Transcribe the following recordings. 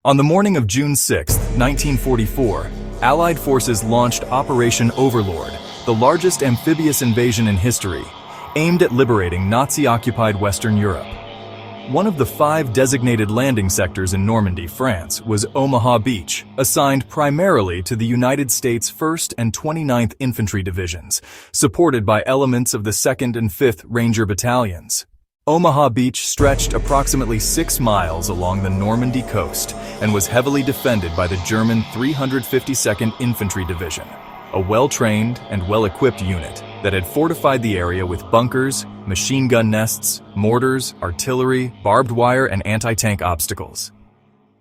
On the morning of June 6, 1944, Allied forces launched Operation Overlord, the largest amphibious invasion in history, aimed at liberating Nazi-occupied Western Europe. One of the 5 designated landing sectors in Normandy, France, was Omaha Beach, assigned primarily to the United States 1st and 29th Infantry Divisions, supported by elements of the 2nd and 5th Ranger Battalions. Omaha Beach stretched approximately 6 miles along the Normandy coast and was heavily defended by the German 352nd Infantry Division, a well-trained and well-equipped unit that had fortified the area with bunkers, machine gun nests, mortars, artillery, barbed wire, and anti-tank obstacles.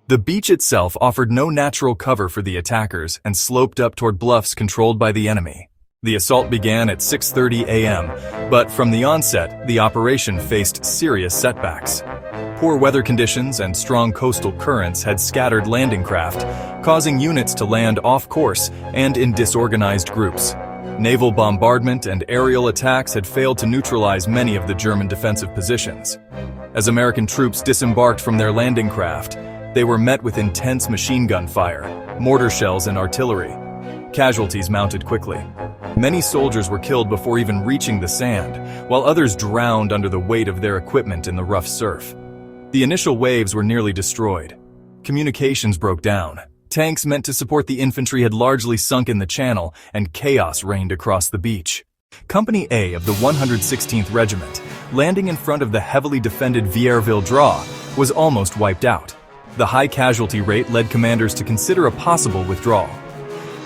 The beach itself offered no natural cover for the attackers and sloped up toward bluffs controlled by the enemy. The assault began at 6:30 a.m., but from the onset, the operation faced serious setbacks. Poor weather conditions and strong coastal currents had scattered landing craft, causing units to land off course and in disorganized groups. Naval bombardment and aerial attacks had failed to neutralize many of the German defensive positions. As American troops disembarked from their landing craft, they were met with intense machine gun fire, mortar shells, and artillery. Casualties mounted quickly. Many soldiers were killed before even reaching the sand, while others drowned under the weight of their equipment in the rough surf. The initial waves were nearly destroyed. Communications broke down. Tanks meant to support the infantry had largely sunk in the channel, and chaos reigned across the beach. Company A of the 116th Regiment, landing in front of the heavily defended Vierville Draw, was almost wiped out. The high casualty rate led commanders to consider a possible withdrawal.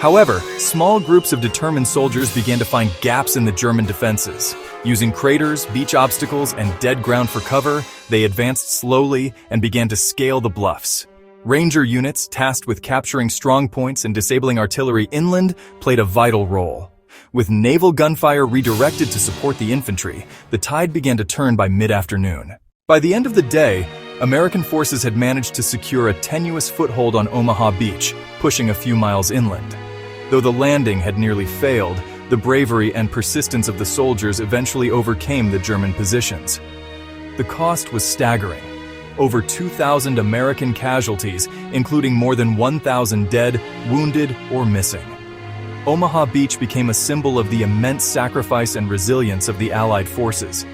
However, small groups of determined soldiers began to find gaps in the German defenses. Using craters, beach obstacles, and dead ground for cover, they advanced slowly and began to scale the bluffs. Ranger units tasked with capturing strong points and disabling artillery inland played a vital role. With naval gunfire redirected to support the infantry, the tide began to turn by mid-afternoon. By the end of the day, American forces had managed to secure a tenuous foothold on Omaha Beach, pushing a few miles inland. Though the landing had nearly failed, the bravery and persistence of the soldiers eventually overcame the German positions. The cost was staggering. Over 2,000 American casualties, including more than 1,000 dead, wounded, or missing. Omaha Beach became a symbol of the immense sacrifice and resilience of the Allied forces.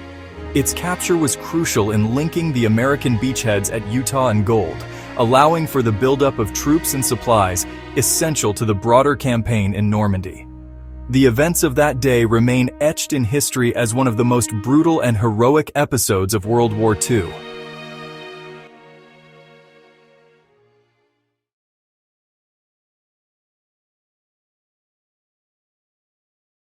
Its capture was crucial in linking the American beachheads at Utah and Gold, allowing for the buildup of troops and supplies essential to the broader campaign in Normandy. The events of that day remain etched in history as one of the most brutal and heroic episodes of World War II.